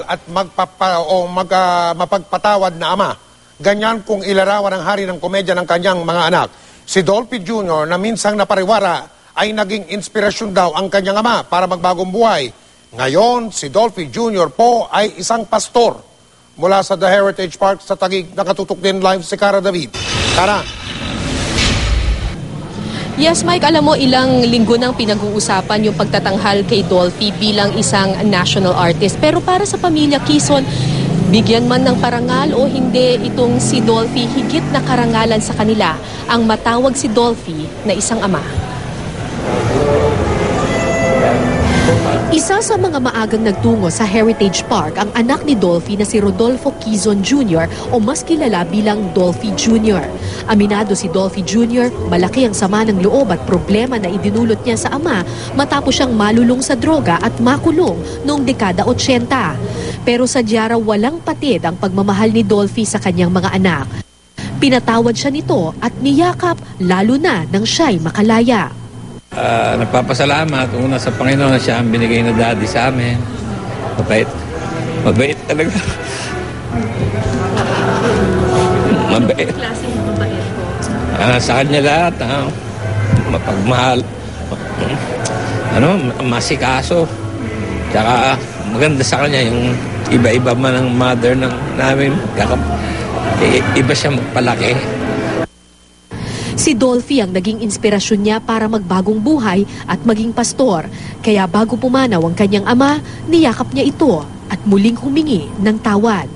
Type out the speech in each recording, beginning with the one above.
at mapagpatawad na ama. Ganyan kung ilarawan ng hari ng komedya ng kanyang mga anak. Si Dolphy Jr. na minsang napariwara ay naging inspirasyon daw ang kanyang ama para magbagong buhay. Ngayon, si Dolphy Jr. po ay isang pastor. Mula sa The Heritage Park sa Taguig, nakatutok din live si Cara David. Cara. Yes, Mike, alam mo, ilang linggo nang pinag-uusapan yung pagtatanghal kay Dolphy bilang isang national artist. Pero para sa pamilya Quezon, bigyan man ng parangal o hindi, itong si Dolphy, higit na karangalan sa kanila ang matawag si Dolphy na isang ama. Isa sa mga maagang nagtungo sa Heritage Park ang anak ni Dolphy na si Rodolfo Quezon Jr. o mas kilala bilang Dolphy Jr. Aminado si Dolphy Jr., malaki ang sama ng loob at problema na idinulot niya sa ama matapos siyang malulong sa droga at makulong noong dekada 80. Pero sadya raw walang patid ang pagmamahal ni Dolphy sa kanyang mga anak. Pinatawad siya nito at niyakap lalo na nang siya'y makalaya. Nagpapasalamat una sa Panginoon na siya ang binigay na daddy sa amin. Mabait. Mabait talaga. Mabait. Sa kanya lahat, mapagmahal. Masikaso. Tsaka maganda sa kanya yung iba-iba man ang mother namin. Iba siya magpalaki. Si Dolphy ang naging inspirasyon niya para magbagong buhay at maging pastor. Kaya bago pumanaw ang kanyang ama, niyakap niya ito at muling humingi ng tawad.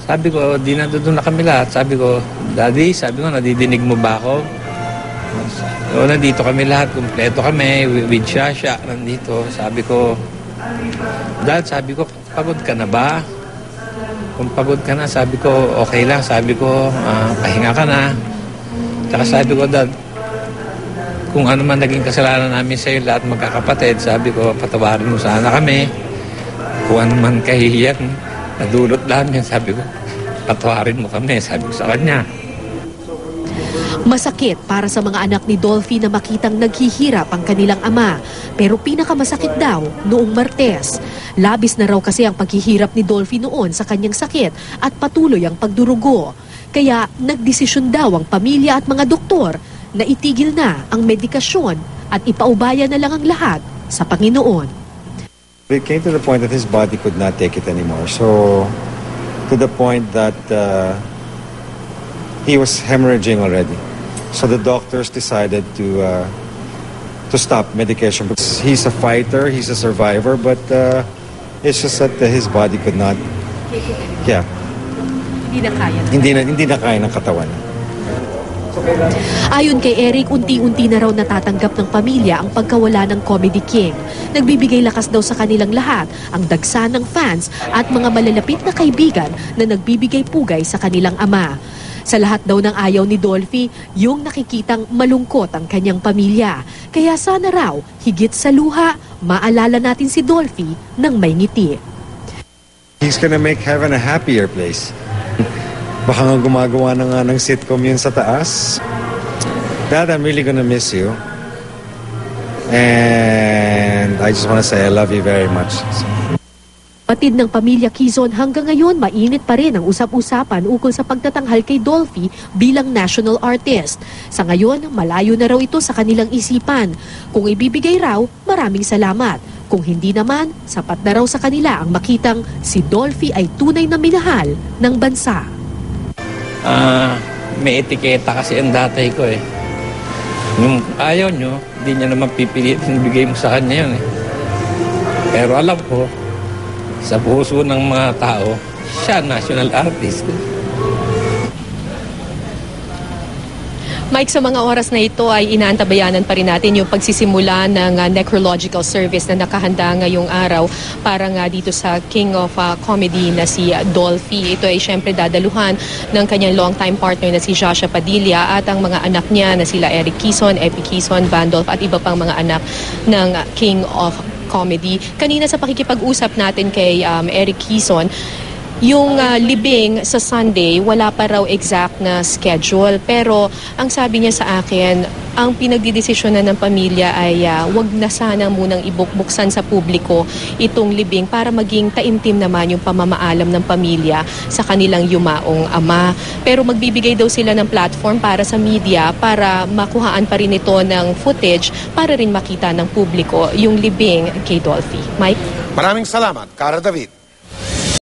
Sabi ko, di na doon na kami lahat. Sabi ko, Daddy, nadidinig mo ba ako? So, nandito kami lahat, kumpleto kami, with Shasha, nandito. Sabi ko, Dad, pagod ka na ba? Kung pagod ka na, sabi ko, okay lang. Sabi ko, pahinga ka na. Saka sabi ko, Dad, kung ano man naging kasalanan namin sa iyo, lahat magkakapatid, sabi ko, patawarin mo sana kami. Kung ano man kahihiyan, nadulot namin, sabi ko, patawarin mo kami, sabi ko sa kanya. Masakit para sa mga anak ni Dolphy na makitang naghihirap ang kanilang ama. Pero pinakamasakit daw noong Martes. Labis na raw kasi ang paghihirap ni Dolphy noon sa kanyang sakit at patuloy ang pagdurugo. Kaya nagdesisyon daw ang pamilya at mga doktor na itigil na ang medikasyon at ipaubaya na lang ang lahat sa Panginoon. It came to the point that his body could not take it anymore. So, to the point that he was hemorrhaging already. So the doctors decided to stop medication. He's a fighter, he's a survivor, but it's just that his body could not. Yeah. Hindi na kaya ng katawan. Ayon kay Eric, unti-unti na raw natatanggap ng pamilya ang pagkawala ng Comedy King. Nagbibigay lakas daw sa kanilang lahat ang dagsa ng fans at mga malalapit na kaibigan na nagbibigay pugay sa kanilang ama. Sa lahat daw ng ayaw ni Dolphy, yung nakikitang malungkot ang kanyang pamilya. Kaya sana raw, higit sa luha, maalala natin si Dolphy ng may ngiti. He's gonna make heaven a happier place. Baka nga gumagawa na nga ng sitcom yun sa taas. Dad, I'm really gonna miss you. And I just wanna say I love you very much. Patid ng pamilya Quezon, hanggang ngayon mainit pa rin ang usap-usapan ukol sa pagtatanghal kay Dolphy bilang national artist. Sa ngayon, malayo na raw ito sa kanilang isipan. Kung ibibigay raw, maraming salamat. Kung hindi naman, sapat na raw sa kanila ang makitang si Dolphy ay tunay na minahal ng bansa. May etiketa kasi ang datay ko eh. Yung ayaw nyo, hindi niya naman pipilitin bigay mo sa kanya yun eh. Pero alam ko, sa puso ng mga tao, siya national artist. Mike, sa mga oras na ito ay inaantabayanan pa rin natin yung pagsisimula ng necrological service na nakahanda ngayong araw para nga dito sa King of Comedy na si Dolphy. Ito ay syempre dadaluhan ng kanyang longtime partner na si Joshua Padilla at ang mga anak niya na sila Eric Quezon, Epi Quezon, Vandolph at iba pang mga anak ng King of Comedy. Kanina sa pakikipag-usap natin kay Eric Quezon, yung libing sa Sunday, wala pa raw exact na schedule. Pero ang sabi niya sa akin, ang pinagdidesisyonan ng pamilya ay wag na sana munang ibuksan sa publiko itong libing para maging taimtim naman yung pamamaalam ng pamilya sa kanilang yumaong ama. Pero magbibigay daw sila ng platform para sa media para makuhaan pa rin ito ng footage para rin makita ng publiko yung libing kay Dolphy. Mike? Maraming salamat, Cara David.